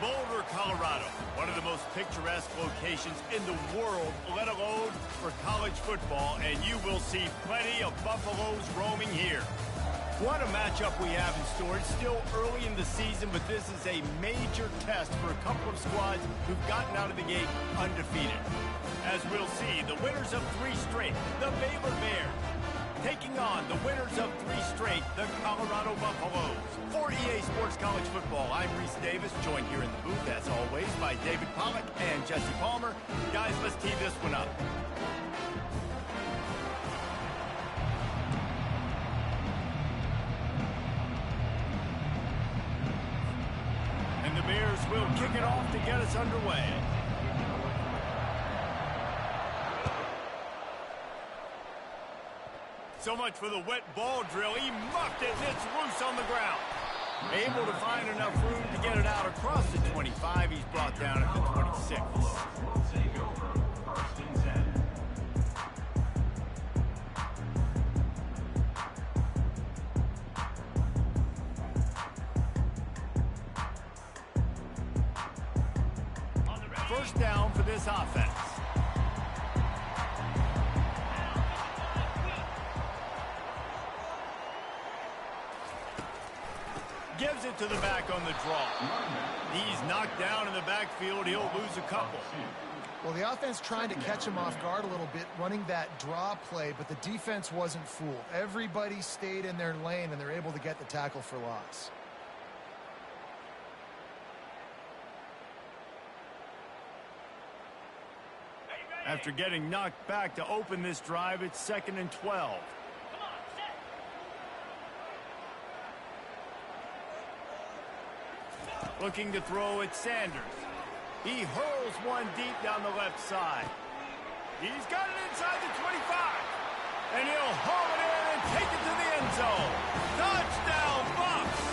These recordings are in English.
Boulder, Colorado, one of the most picturesque locations in the world, let alone for college football, and you will see plenty of Buffaloes roaming here. What a matchup we have in store. It's still early in the season, but this is a major test for a couple of squads who've gotten out of the gate undefeated. As we'll see, the winners of 3 straight, the Baylor Bears, taking on the winners of 3 straight, the Colorado Buffaloes. For EA Sports College Football, I'm Reese Davis, joined here in the booth, as always, by David Pollack and Jesse Palmer. Guys, let's tee this one up. And the Bears will kick it off to get us underway. So much for the wet ball drill. He muffed it, and it's loose on the ground. Able to find enough room to get it out across the 25. He's brought down at the 26. First down for this offense. Gives it to the back on the draw. He's knocked down in the backfield. He'll lose a couple. Well, the offense trying to catch him off guard a little bit, running that draw play, but the defense wasn't fooled. Everybody stayed in their lane, and they're able to get the tackle for loss. After getting knocked back to open this drive, it's 2nd and 12. Looking to throw at Sanders. He hurls one deep down the left side. He's got it inside the 25. And he'll haul it in and take it to the end zone. Touchdown, Bucs!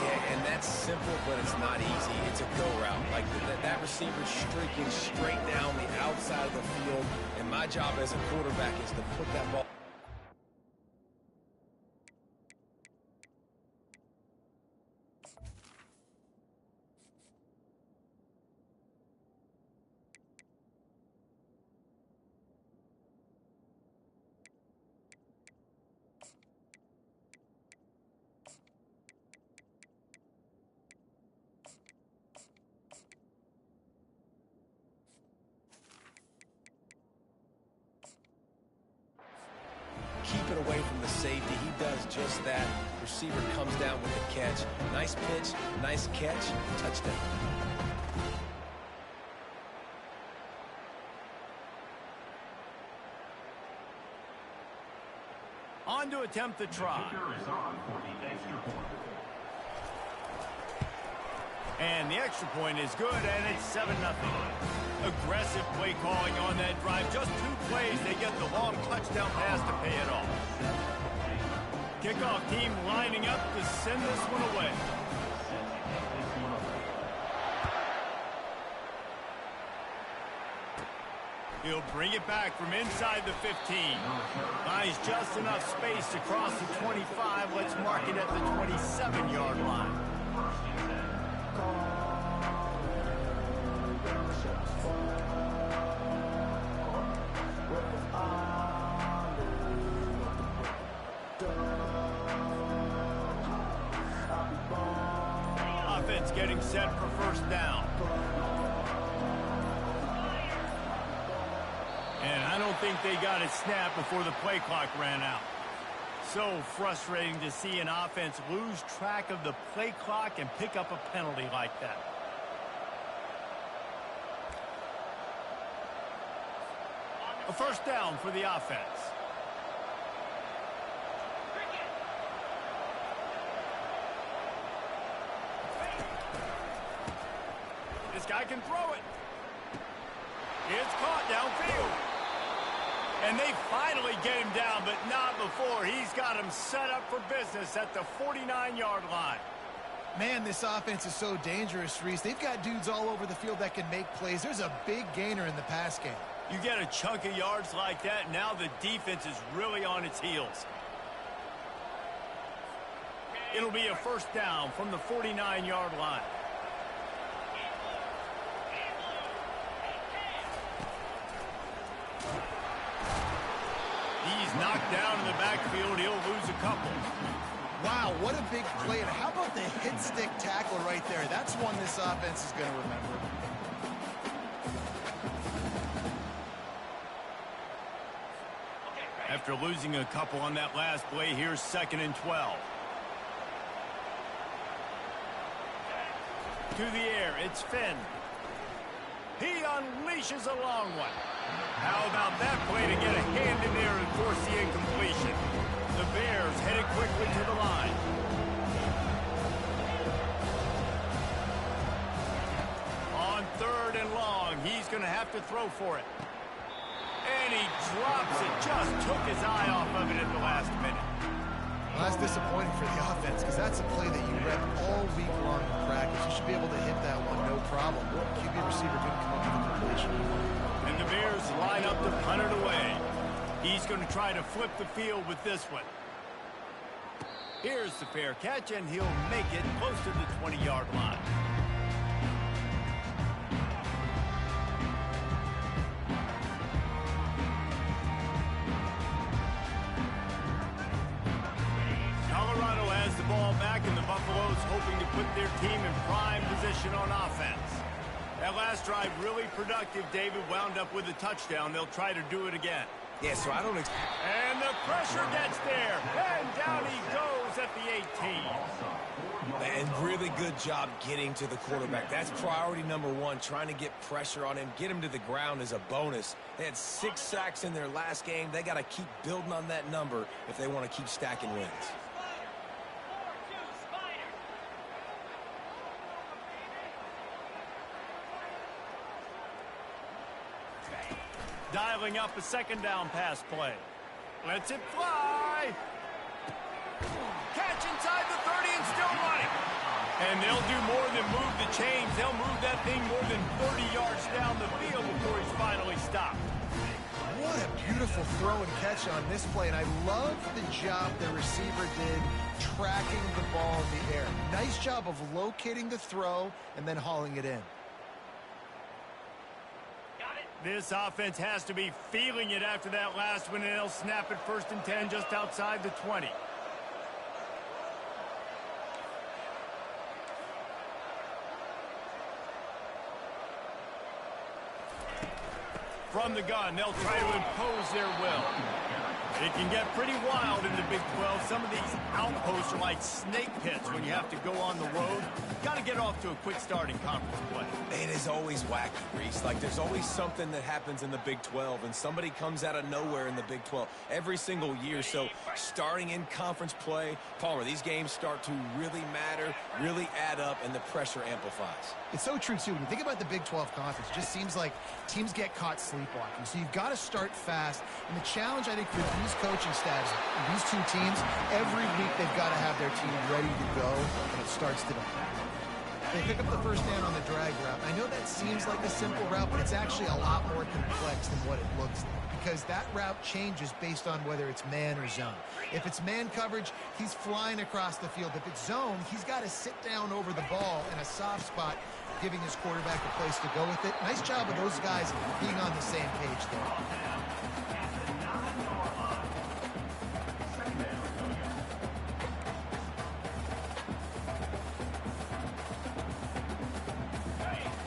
Yeah, and that's simple, but it's not easy. It's a go route. Like that receiver's streaking straight down the outside of the field. And my job as a quarterback is to put that ball. Keep it away from the safety. He does just that. Receiver comes down with the catch. Nice pitch, nice catch, touchdown. On to attempt the try. And the extra point is good, and it's 7-0. Aggressive play calling on that drive. Just 2 plays, they get the long touchdown pass to pay it off. Kickoff team lining up to send this one away. He'll bring it back from inside the 15. Buys just enough space to cross the 25. Let's mark it at the 27-yard line. Offense getting set for first down. And I don't think they got it snapped before the play clock ran out. So frustrating to see an offense lose track of the play clock and pick up a penalty like that. A first down for the offense. This guy can throw it. It's caught downfield. And they finally get him down, but not before. He's got him set up for business at the 49-yard line. Man, this offense is so dangerous, Reese. They've got dudes all over the field that can make plays. There's a big gainer in the pass game. You get a chunk of yards like that, now the defense is really on its heels. It'll be a first down from the 49-yard line. He's knocked down in the backfield. He'll lose a couple. Wow, what a big play. And how about the hit stick tackle right there? That's one this offense is going to remember. After losing a couple on that last play, here's 2nd and 12. To the air, it's Finn. He unleashes a long one. How about that play to get a hand in there and force the incompletion? The Bears headed quickly to the line. On 3rd and long, he's going to have to throw for it. And he drops it, just took his eye off of it at the last minute. Well, that's disappointing for the offense because that's a play that you rep all week long in practice. You should be able to hit that one, no problem. QB receiver couldn't come up with a completion. And the Bears line up to punt it away. He's going to try to flip the field with this one. Here's the fair catch, and he'll make it close to the 20-yard line. Colorado has the ball back, and the Buffaloes hoping to put their team in prime position on offense. That last drive really productive. David wound up with a touchdown. They'll try to do it again. Yeah, so I don't expect... And the pressure gets there. And down he goes at the 18. And really good job getting to the quarterback. That's priority number one, trying to get pressure on him. Get him to the ground is a bonus. They had 6 sacks in their last game. They got to keep building on that number if they want to keep stacking wins. Dialing up a 2nd down pass play. Lets it fly. Catch inside the 30 and still running. And they'll do more than move the chains. They'll move that thing more than 30 yards down the field before he's finally stopped. What a beautiful throw and catch on this play. And I love the job the receiver did tracking the ball in the air. Nice job of locating the throw and then hauling it in. This offense has to be feeling it after that last one, and they'll snap it 1st and 10 just outside the 20. From the gun, they'll try to impose their will. It can get pretty wild in the Big 12. Some of these outposts are like snake pits when you have to go on the road. Got to get off to a quick start in conference play. It is always wacky, Reese. Like, there's always something that happens in the Big 12, and somebody comes out of nowhere in the Big 12 every single year. So starting in conference play, Palmer, these games start to really matter, really add up, and the pressure amplifies. It's so true, too. When you think about the Big 12 conference, it just seems like teams get caught sleepwalking. So you've got to start fast. And the challenge, I think, for these coaching staffs, these two teams, every week they've got to have their team ready to go, and it starts today. They pick up the first down on the drag route. I know that seems like a simple route, but it's actually a lot more complex than what it looks like, because that route changes based on whether it's man or zone. If it's man coverage, he's flying across the field. If it's zone, he's got to sit down over the ball in a soft spot, giving his quarterback a place to go with it. Nice job of those guys being on the same page there.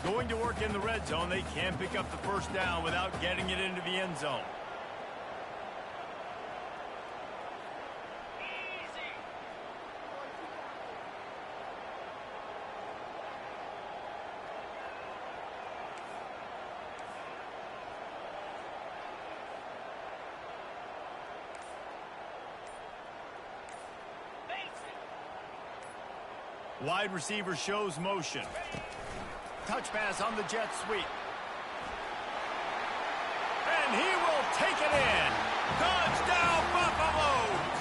Going to work in the red zone, they can pick up the first down without getting it into the end zone. Wide receiver shows motion. Touch pass on the jet sweep. And he will take it in. Touchdown, Buffaloes!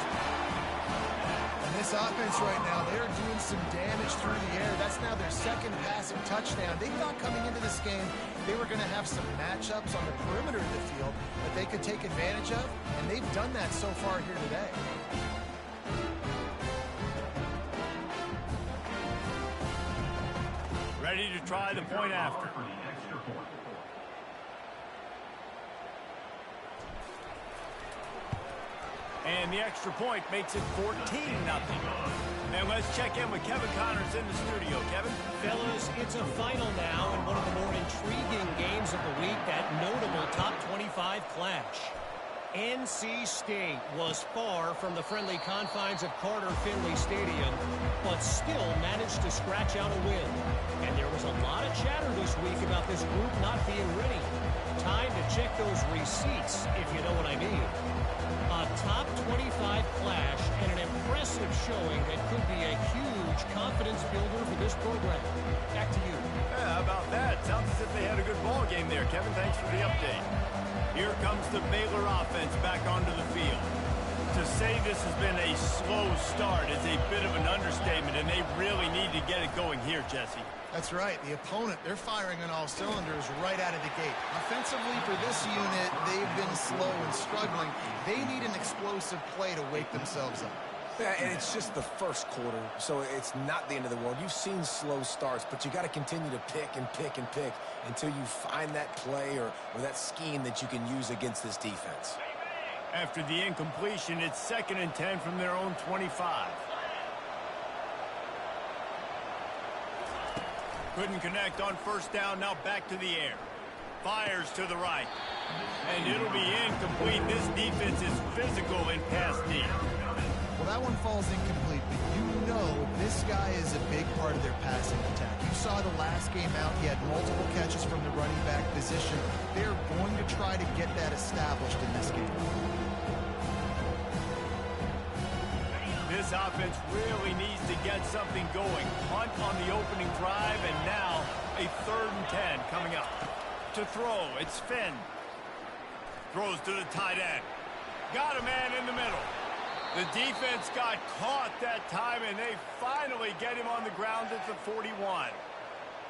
And this offense right now, they're doing some damage through the air. That's now their second passing touchdown. They thought coming into this game they were going to have some matchups on the perimeter of the field that they could take advantage of, and they've done that so far here today. Ready to try the point after. And the extra point makes it 14-0. And let's check in with Kevin Connors in the studio. Kevin? Fellas, it's a final now in one of the more intriguing games of the week, that notable top 25 clash. NC State was far from the friendly confines of Carter Finley Stadium, but still managed to scratch out a win. And there was a lot of chatter this week about this group not being ready. Time to check those receipts, if you know what I mean. A top 25 clash and an impressive showing that could be a huge confidence builder for this program. Back to you. Yeah, how about that? Sounds as if they had a good ball game there. Kevin, thanks for the update. Here comes the Baylor offense back onto the field. To say this has been a slow start is a bit of an understatement, and they really need to get it going here, Jesse. That's right. The opponent, they're firing on all cylinders right out of the gate. Offensively for this unit, they've been slow and struggling. They need an explosive play to wake themselves up. Yeah, and it's just the first quarter, so it's not the end of the world. You've seen slow starts, but you got to continue to pick and pick and pick until you find that play or that scheme that you can use against this defense. After the incompletion, it's 2nd and 10 from their own 25. Couldn't connect on first down, now back to the air. Fires to the right. And it'll be incomplete. This defense is physical in pass D. Well, that one falls incomplete, but you know this guy is a big part of their passing attack. You saw the last game out, he had multiple catches from the running back position. They're going to try to get that established in this game. This offense really needs to get something going. Punt on the opening drive, and now a 3rd and 10 coming up. To throw, it's Finn. Throws to the tight end. Got a man in the middle. The defense got caught that time, and they finally get him on the ground at the 41.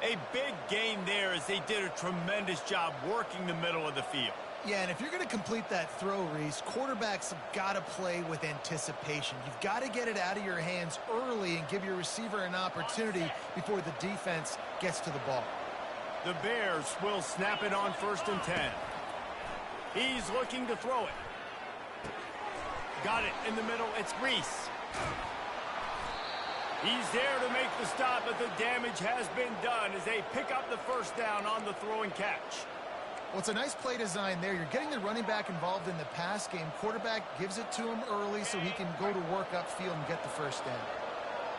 A big gain there as they did a tremendous job working the middle of the field. Yeah, and if you're going to complete that throw, Reese, quarterbacks have got to play with anticipation. You've got to get it out of your hands early and give your receiver an opportunity before the defense gets to the ball. The Bears will snap it on 1st and 10. He's looking to throw it. Got it in the middle. It's Reese. He's there to make the stop, but the damage has been done as they pick up the first down on the throw and catch. Well, it's a nice play design there. You're getting the running back involved in the pass game. Quarterback gives it to him early so he can go to work upfield and get the first down.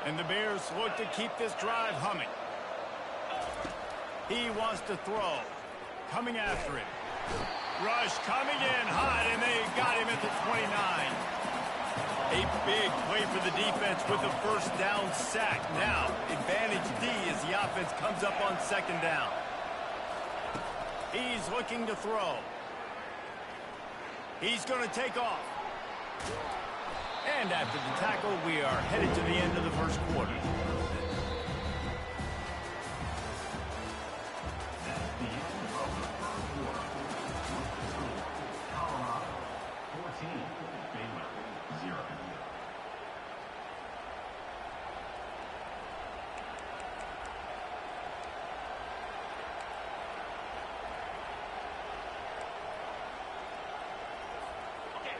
And the Bears look to keep this drive humming. He wants to throw. Coming after him. Rush coming in hot, and they got him at the 29. A big play for the defense with a first down sack. Now, advantage D as the offense comes up on 2nd down. He's looking to throw. He's going to take off. And after the tackle, we are headed to the end of the first quarter.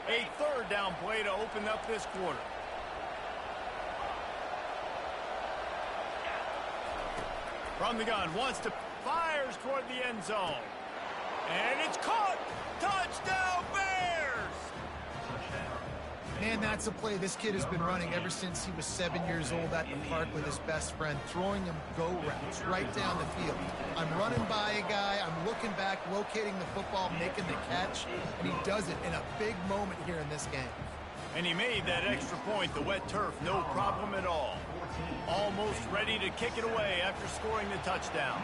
A 3rd down play to open up this quarter. From the gun, wants to fires toward the end zone. And it's caught. Touchdown, Bears! Man, that's a play this kid has been running ever since he was 7 years old at the park with his best friend, throwing him go routes right down the field. I'm running by a guy, I'm looking back, locating the football, making the catch, and he does it in a big moment here in this game. And he made that extra point, the wet turf, no problem at all. Almost ready to kick it away after scoring the touchdown.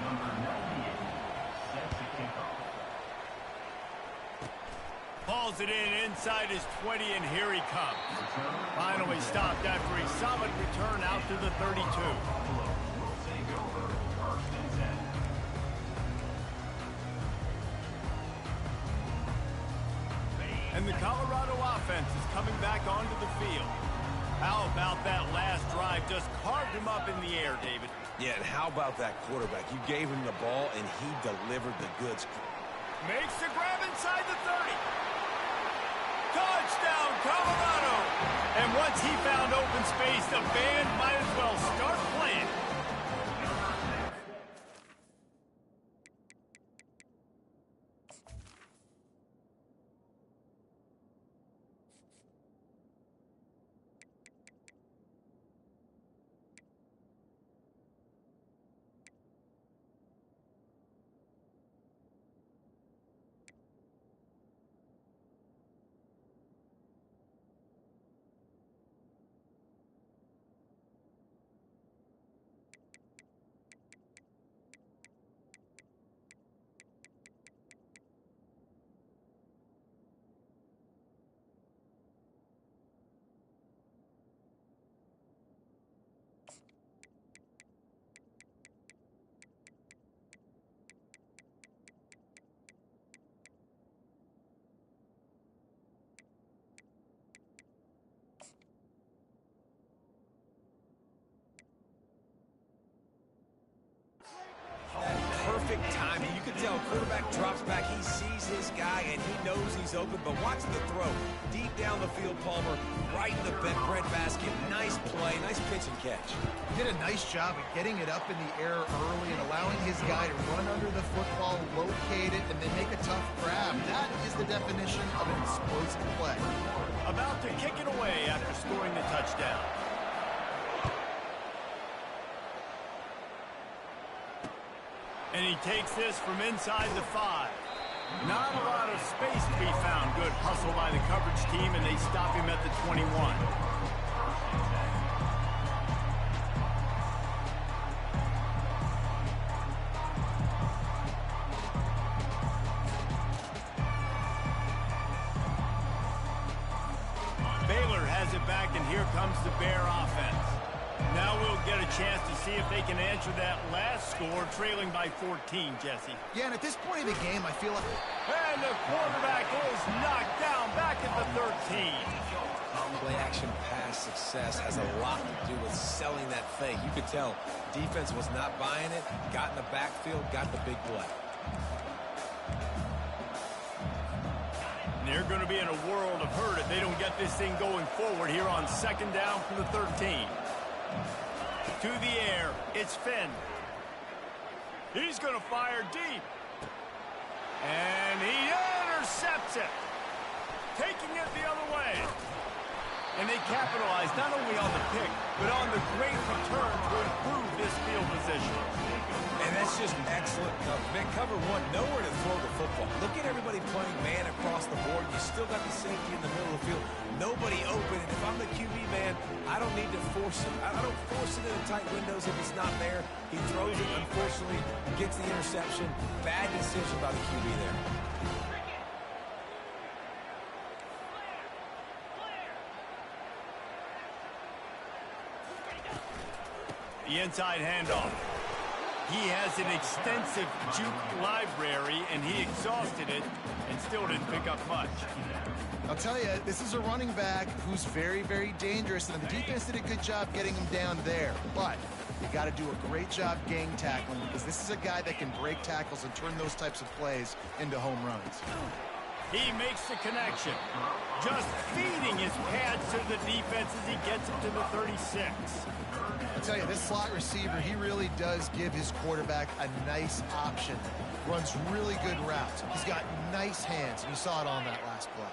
Hauls it in inside his 20, and here he comes. Finally stopped after a solid return out to the 32. And the Colorado offense is coming back onto the field. How about that last drive? Just carved him up in the air, David. Yeah, and how about that quarterback? You gave him the ball, and he delivered the goods. Makes the grab inside the 30. Touchdown, Colorado! And once he found open space, the band might as well start playing. Perfect timing. You can tell quarterback drops back. He sees his guy, and he knows he's open. But watch the throw. Deep down the field, Palmer, right in the breadbasket. Nice play, nice pitch and catch. Did a nice job of getting it up in the air early and allowing his guy to run under the football, locate it, and then make a tough grab. That is the definition of an explosive play. About to kick it away after scoring the touchdown. And he takes this from inside the 5. Not a lot of space to be found. Good hustle by the coverage team, and they stop him at the 21. Baylor has it back, and here comes the Bear offense. Now we'll get a chance to see if they can answer that last score, trailing by 14, Jesse. Yeah, and at this point in the game, I feel like... And the quarterback is knocked down back at the 13. Play-action pass success has a lot to do with selling that fake. You could tell defense was not buying it, got in the backfield, got the big play. And they're going to be in a world of hurt if they don't get this thing going forward here on second down from the 13. To the air, it's Finn. He's going to fire deep. And he intercepts it. Taking it the other way. And they capitalize not only on the pick, but on the great return to improve this field position. And that's just excellent coverage. Man, cover one, nowhere to throw the football. Look at everybody playing man across the board. You still got the safety in the middle of the field. Nobody open. And if I'm the QB man, I don't need to force it. I don't force it in the tight windows if it's not there. He throws it, unfortunately, gets the interception. Bad decision by the QB there. The inside handoff. He has an extensive juke library, and he exhausted it and still didn't pick up much. I'll tell you, this is a running back who's very, very dangerous, and the defense did a good job getting him down there. But you got to do a great job gang tackling, because this is a guy that can break tackles and turn those types of plays into home runs. He makes the connection. Just feeding his pads to the defense as he gets it to the 36. I'll tell you, this slot receiver, he really does give his quarterback a nice option. Runs really good routes. He's got nice hands, and you saw it on that last play.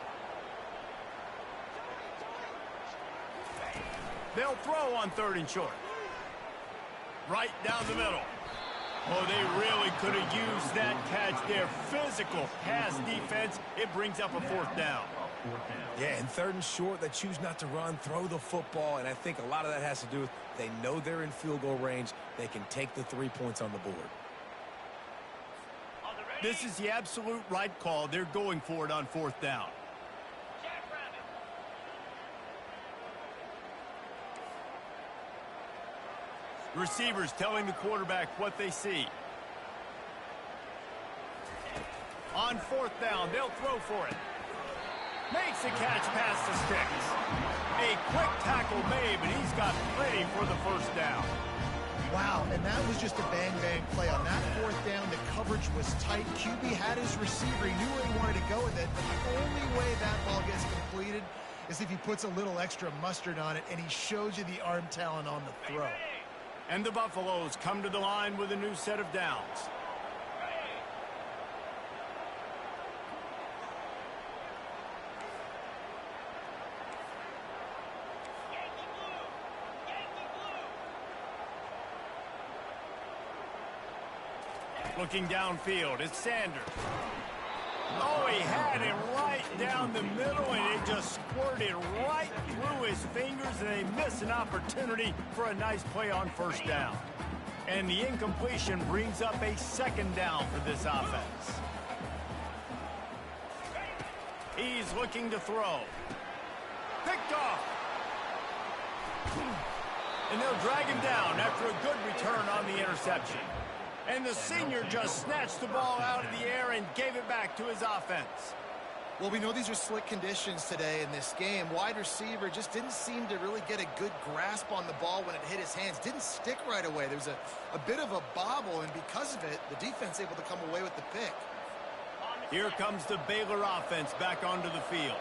They'll throw on 3rd and short. Right down the middle. Oh, they really could have used that catch there. Physical pass defense. It brings up a 4th down. Yeah, and 3rd and short, they choose not to run, throw the football, and I think a lot of that has to do with they know they're in field goal range. They can take the 3 points on the board. This is the absolute right call. They're going for it on 4th down. Receivers telling the quarterback what they see. On 4th down, they'll throw for it. Makes the catch past the sticks. A quick tackle made, but he's got plenty for the 1st down. Wow, and that was just a bang-bang play. On that 4th down, the coverage was tight. QB had his receiver. He knew where he wanted to go with it, but the only way that ball gets completed is if he puts a little extra mustard on it, and he shows you the arm talent on the throw. And the Buffaloes come to the line with a new set of downs. Looking downfield, it's Sanders. Oh, he had him right down the middle, and it just squirted right through his fingers, and they miss an opportunity for a nice play on 1st down. And the incompletion brings up a 2nd down for this offense. He's looking to throw. Picked off. And they'll drag him down after a good return on the interception. And the senior just snatched the ball out of the air and gave it back to his offense. Well, we know these are slick conditions today in this game. Wide receiver just didn't seem to really get a good grasp on the ball when it hit his hands. Didn't stick right away. There was a bit of a bobble, and because of it, the defense able to come away with the pick. Here comes the Baylor offense back onto the field.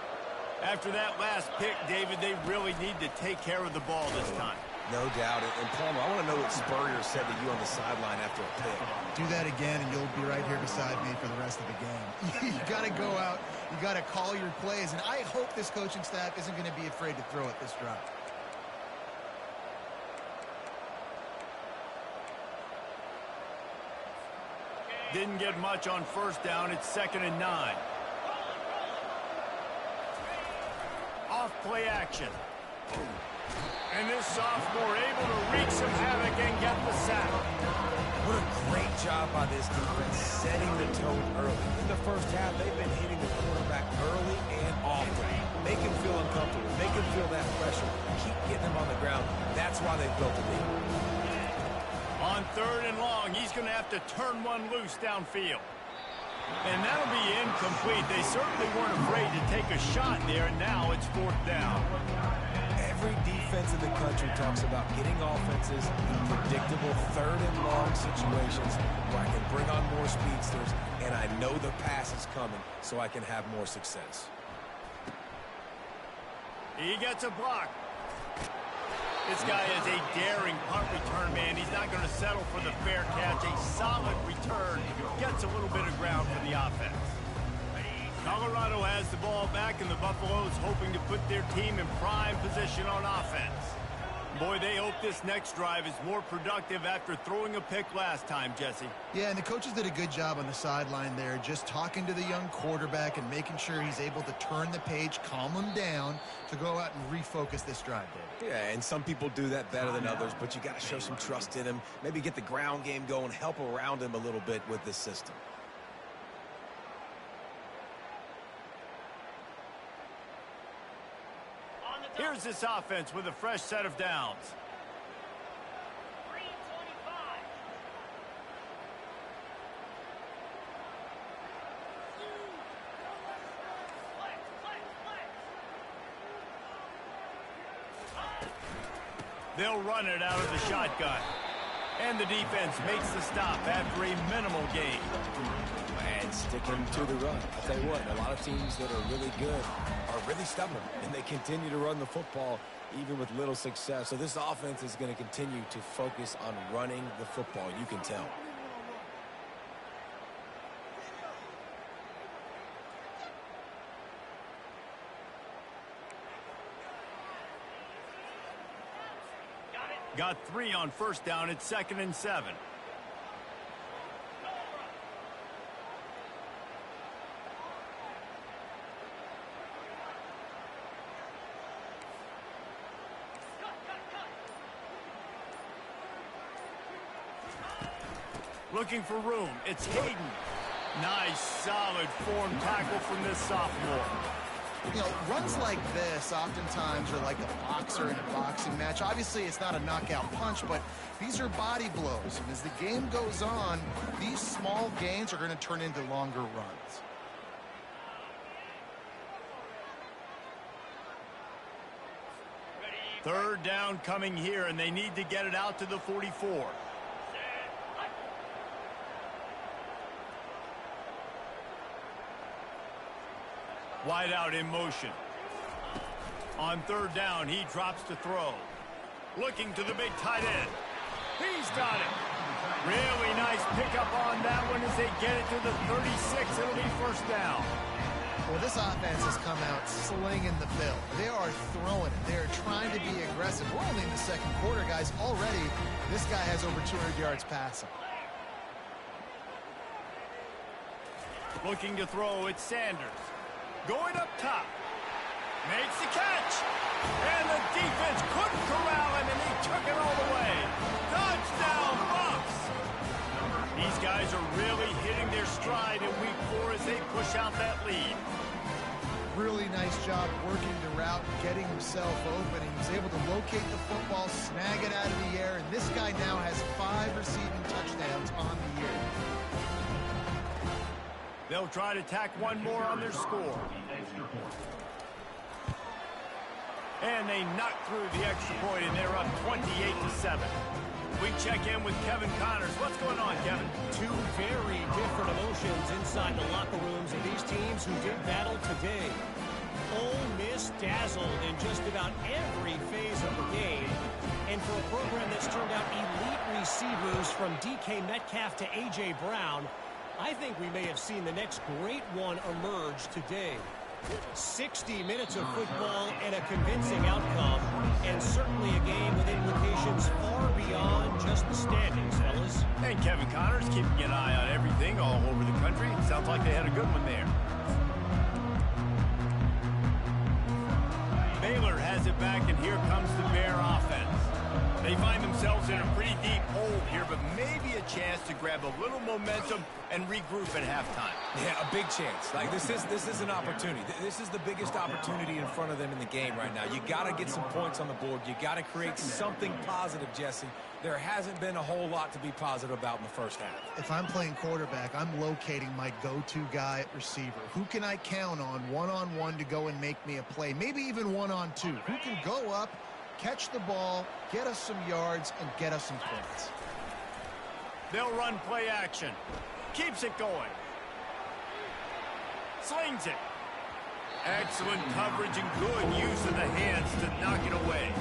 After that last pick, David, they really need to take care of the ball this time. No doubt. And Palmer, I want to know what Spurrier said to you on the sideline after a pick. Do that again, and you'll be right here beside me for the rest of the game. You got to go out. You got to call your plays, and I hope this coaching staff isn't going to be afraid to throw it this drive. Didn't get much on 1st down. It's 2nd and 9. Off play action. And this sophomore able to wreak some havoc and get the sack. What a great job by this defense setting the tone early. In the 1st half, they've been hitting the quarterback early and often. Make him feel uncomfortable. Make him feel that pressure. Keep getting him on the ground. That's why they've built a lead. On 3rd and long, he's going to have to turn one loose downfield. And that'll be incomplete. They certainly weren't afraid to take a shot there, and now it's 4th down. Every defense in the country talks about getting offenses in predictable 3rd and long situations where I can bring on more speedsters, and I know the pass is coming, so I can have more success. He gets a block. This guy is a daring punt return man. He's not going to settle for the fair catch. A solid return. Gets a little bit of ground for the offense. Colorado has the ball back, and the Buffaloes hoping to put their team in prime position on offense. Boy, they hope this next drive is more productive after throwing a pick last time, Jesse. Yeah, and the coaches did a good job on the sideline there, just talking to the young quarterback and making sure he's able to turn the page, calm him down to go out and refocus this drive, David. Yeah, and some people do that better than others, but you got to show some trust in him, maybe get the ground game going, help around him a little bit with this system. Here's this offense with a fresh set of downs. They'll run it out of the shotgun. And the defense makes the stop after a minimal gain. And sticking to the run. I'll tell you what, a lot of teams that are really good are really stubborn, and they continue to run the football even with little success. So this offense is going to continue to focus on running the football. You can tell. Got 3 on first down at 2nd and 7. Looking for room. It's Hayden. Nice, solid form tackle from this sophomore. You know, runs like this oftentimes are like a boxer in a boxing match. Obviously, it's not a knockout punch, but these are body blows. And as the game goes on, these small gains are going to turn into longer runs. Third down coming here, and they need to get it out to the 44. Wide out in motion. On third down, he drops to throw. Looking to the big tight end. He's got it. Really nice pickup on that one as they get it to the 36. It'll be first down. Well, this offense has come out slinging the bill. They are throwing it. They are trying to be aggressive. We're only in the second quarter, guys. Already, this guy has over 200 yards passing. Looking to throw, it's Sanders. Going up top. Makes the catch. And the defense couldn't corral him, and he took it all the way. Touchdown, Bucks! These guys are really hitting their stride in week 4 as they push out that lead. Really nice job working the route and getting himself open. He was able to locate the football, snag it out of the air, and this guy now has 5 receiving touchdowns on the year. They'll try to tack one more on their score. And they knock through the extra point, and they're up 28-7. We check in with Kevin Connors. What's going on, Kevin? 2 very different emotions inside the locker rooms of these teams who did battle today. Ole Miss dazzled in just about every phase of the game. And for a program that's turned out elite receivers from DK Metcalf to A.J. Brown, I think we may have seen the next great one emerge today. 60 minutes of football and a convincing outcome, and certainly a game with implications far beyond just the standings, fellas. And Kevin Connors keeping an eye on everything all over the country. Sounds like they had a good one there. Baylor has it back, and here comes the Bear offense. They find themselves in a pretty deep hole here, but maybe a chance to grab a little momentum and regroup at halftime. Yeah, a big chance. Like, this is an opportunity. This is the biggest opportunity in front of them in the game right now. You got to get some points on the board. You got to create something positive, Jesse. There hasn't been a whole lot to be positive about in the first half. If I'm playing quarterback, I'm locating my go-to guy at receiver. Who can I count on one-on-one to go and make me a play? Maybe even one-on-two. Who can go up, catch the ball, get us some yards, and get us some points? They'll run play action. Keeps it going. Slings it. Excellent coverage and good use of the hands to knock it away.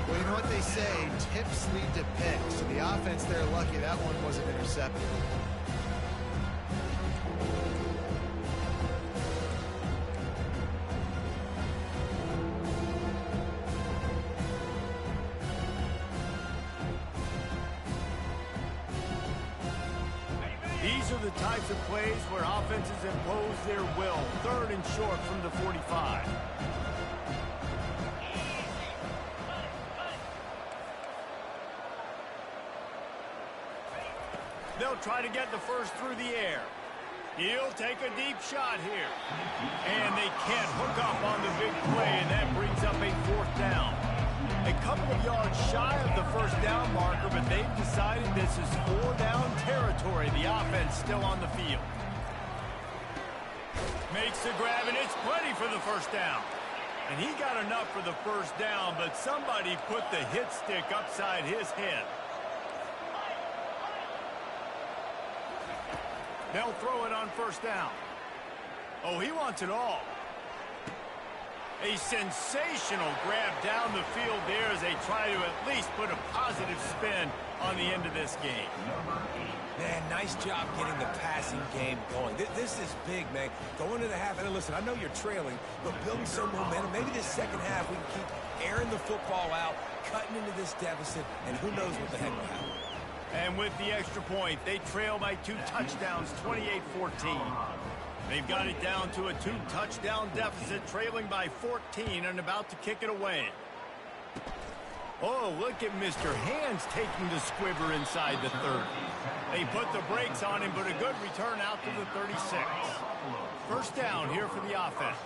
Well, you know what they say, tips lead to picks. So the offense, they're lucky that one wasn't intercepted. These are the types of plays where offenses impose their will. 3rd and short from the 45. They'll try to get the first through the air. He'll take a deep shot here. And they can't hook up on the big play, and that brings up a 4th down. A couple of yards shy of the first down marker, but they've decided this is 4-down territory. The offense still on the field. Makes the grab, and it's plenty for the first down. And he got enough for the first down, but somebody put the hit stick upside his head. They'll throw it on first down. Oh, he wants it all. A sensational grab down the field there as they try to at least put a positive spin on the end of this game. Man, nice job getting the passing game going. This is big, man. Going to the half, and listen, I know you're trailing, but building some momentum. Maybe this second half we can keep airing the football out, cutting into this deficit, and who knows what the heck will happen. And with the extra point, they trail by 2 touchdowns, 28-14. They've got it down to a 2-touchdown deficit, trailing by 14 and about to kick it away. Oh, look at Mr. Hands taking the squibber inside the 30. They put the brakes on him, but a good return out to the 36. First down here for the offense.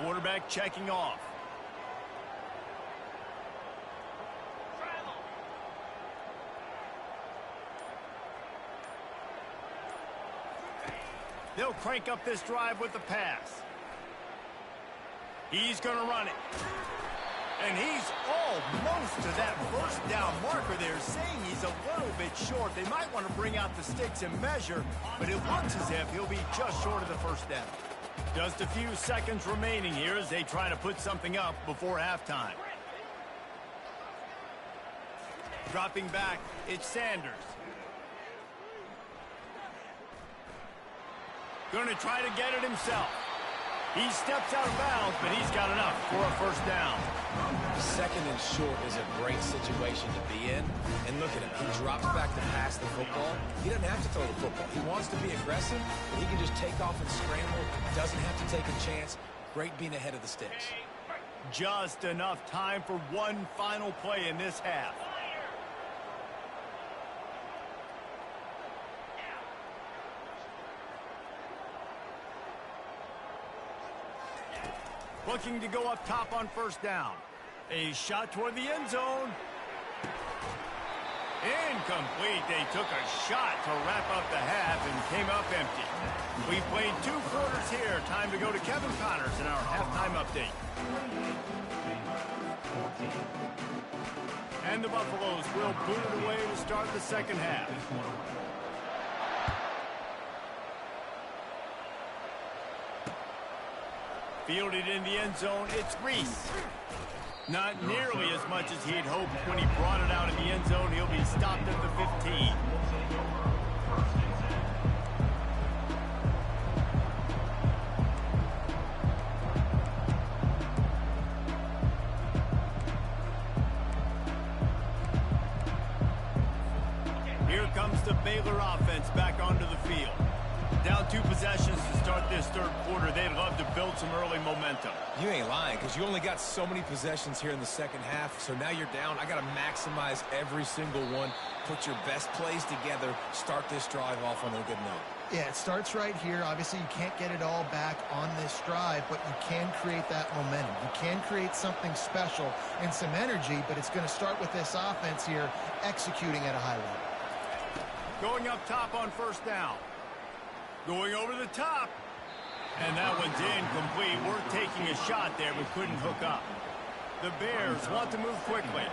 Quarterback checking off. They'll crank up this drive with the pass. He's going to run it. And he's almost to that first down marker there, saying he's a little bit short. They might want to bring out the sticks and measure, but it looks as if he'll be just short of the first down. Just a few seconds remaining here as they try to put something up before halftime. Dropping back, it's Sanders. Going to try to get it himself. He steps out of bounds, but he's got enough for a first down. Second and short is a great situation to be in. And look at him. He drops back to pass the football. He doesn't have to throw the football. He wants to be aggressive, but he can just take off and scramble. Doesn't have to take a chance. Great being ahead of the sticks. Just enough time for one final play in this half. Looking to go up top on first down. A shot toward the end zone. Incomplete. They took a shot to wrap up the half and came up empty. We played 2 quarters here. Time to go to Kevin Connors in our halftime update. And the Buffaloes will boot it away to start the second half. Fielded in the end zone, it's Reese. Not nearly as much as he'd hoped when he brought it out in the end zone. He'll be stopped at the 15. Here comes the Baylor offense back onto the field. Down 2 possessions to start this third quarter. They'd love to build some early momentum. You ain't lying, because you only got so many possessions here in the second half, so now you're down. I got to maximize every single one, put your best plays together, start this drive off on a good note. Yeah, it starts right here. Obviously, you can't get it all back on this drive, but you can create that momentum. You can create something special and some energy, but it's going to start with this offense here executing at a high level. Going up top on first down. Going over the top. And that one's incomplete. We're taking a shot there, but couldn't hook up. The Bears want to move quickly.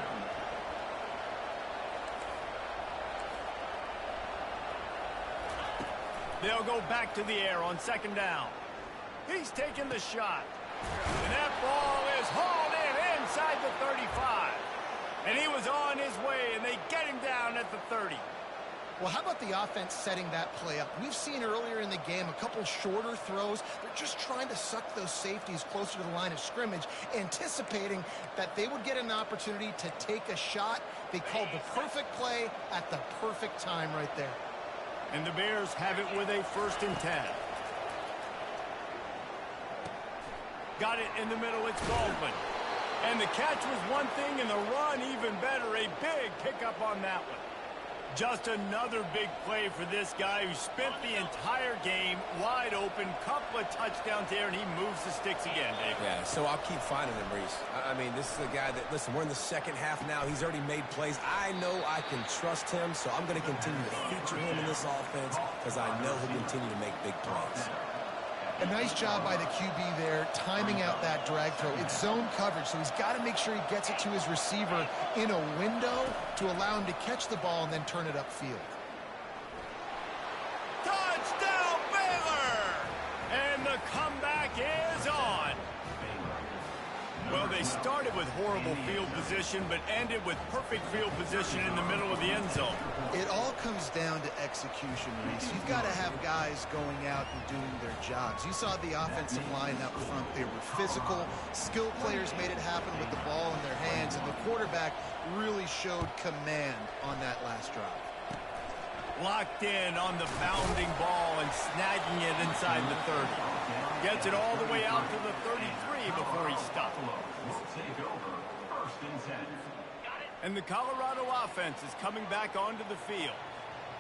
They'll go back to the air on second down. He's taking the shot. And that ball is hauled in inside the 35. And he was on his way, and they get him down at the 30. Well, how about the offense setting that play up? We've seen earlier in the game a couple shorter throws. They're just trying to suck those safeties closer to the line of scrimmage, anticipating that they would get an opportunity to take a shot. They called the perfect play at the perfect time right there. And the Bears have it with a 1st and 10. Got it in the middle, it's Baldwin. And the catch was one thing, and the run even better. A big pickup on that one. Just another big play for this guy who spent the entire game wide open. Couple of touchdowns there, and he moves the sticks again, Dave. Yeah, so I'll keep finding him, Reese. I mean, this is a guy that, listen, we're in the second half now. He's already made plays. I know I can trust him, so I'm going to continue to feature him in this offense because I know he'll continue to make big plays. A nice job by the QB there, timing out that drag throw. It's zone coverage, so he's got to make sure he gets it to his receiver in a window to allow him to catch the ball and then turn it upfield. Touchdown, Baylor! And the comeback is on. Well, they started with horrible field position, but ended with perfect field position in the middle of the end zone. It all comes down to execution, Reese. You've got to have guys going out and doing their jobs. You saw the offensive line up front. They were physical. Skilled players made it happen with the ball in their hands, and the quarterback really showed command on that last drive. Locked in on the bounding ball and snagging it inside the 30. Gets it all the way out to the 33 before he stopped. And the Colorado offense is coming back onto the field.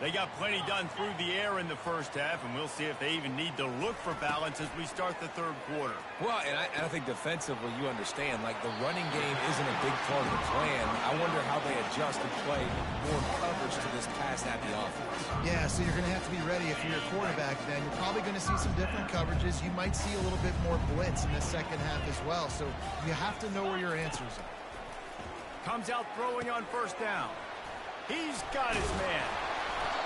They got plenty done through the air in the first half, and we'll see if they even need to look for balance as we start the third quarter. Well, and I think defensively, you understand, like the running game isn't a big part of the plan. I wonder how they adjust and play more coverage to this pass-happy offense. Yeah, so you're going to have to be ready if you're a quarterback then. You're probably going to see some different coverages. You might see a little bit more blitz in the second half as well, so you have to know where your answers are. Comes out throwing on first down. He's got his man.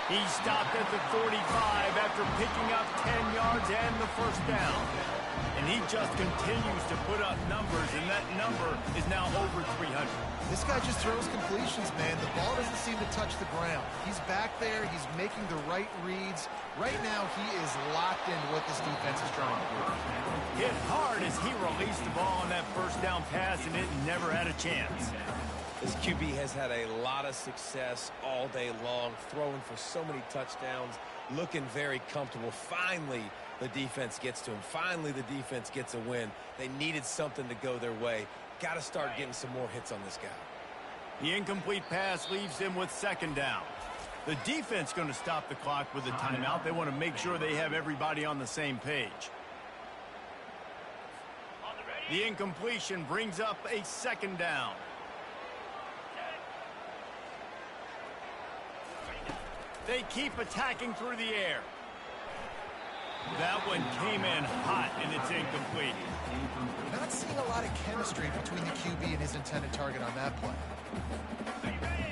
He stopped at the 45 after picking up 10 yards and the first down. And he just continues to put up numbers, and that number is now over 300. This guy just throws completions, man. The ball doesn't seem to touch the ground. He's back there. He's making the right reads. Right now, he is locked into what this defense is trying to do. Hit hard as he released the ball on that first down pass, and it never had a chance. This QB has had a lot of success all day long, throwing for so many touchdowns, looking very comfortable. Finally, the defense gets to him. Finally, the defense gets a win. They needed something to go their way. Got to start getting some more hits on this guy. The incomplete pass leaves him with second down. The defense going to stop the clock with a timeout. They want to make sure they have everybody on the same page. The incompletion brings up a second down. They keep attacking through the air. That one came in hot, and it's incomplete. Not seeing a lot of chemistry between the QB and his intended target on that play.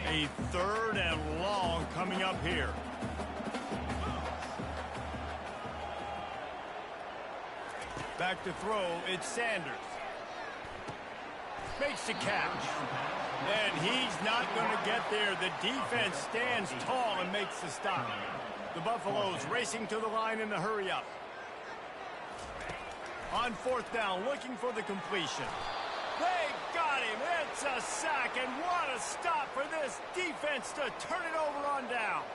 A third and long coming up here. Back to throw, it's Sanders. Makes the catch. And he's not going to get there. The defense stands tall and makes the stop. The Buffaloes racing to the line in a hurry-up. On fourth down, looking for the completion. They got him. It's a sack, and what a stop for this defense to turn it over on downs.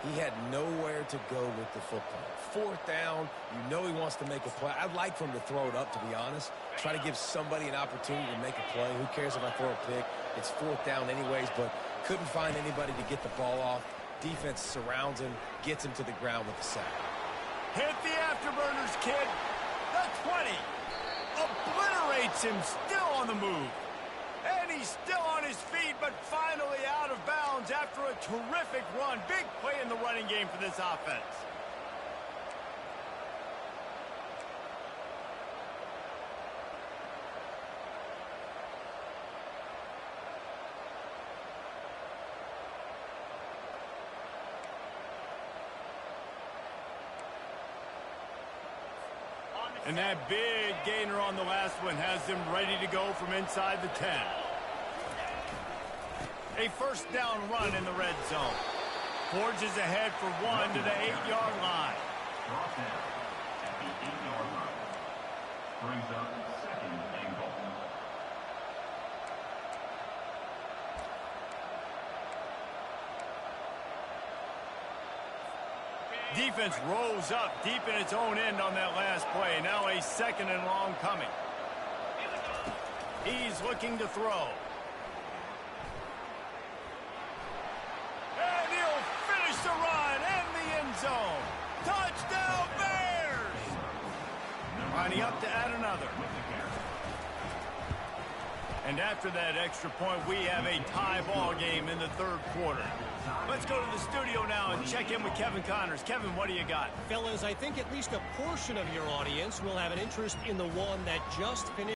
He had nowhere to go with the football. Fourth down, you know he wants to make a play. I'd like for him to throw it up, to be honest. Try to give somebody an opportunity to make a play. Who cares if I throw a pick? It's fourth down anyways, but couldn't find anybody to get the ball off. Defense surrounds him, gets him to the ground with the sack. Hit the afterburners, kid. The 20. Obliterates him, still on the move. And he's still on his feet, but finally out of bounds after a terrific run. Big play in the running game for this offense. And that big gainer on the last one has them ready to go from inside the 10. A first down run in the red zone. Forges ahead for one to the 8-yard line. At the 8-yard line. Brings up second and goal. Defense rose up deep in its own end on that last play. Now a second and long coming. He's looking to throw. And he'll finish the run in the end zone. Touchdown Bears! Lining up to add another. And after that extra point, we have a tie ball game in the third quarter. Let's go to the studio now and check in with Kevin Connors. Kevin, what do you got? Fellas, I think at least a portion of your audience will have an interest in the one that just finished.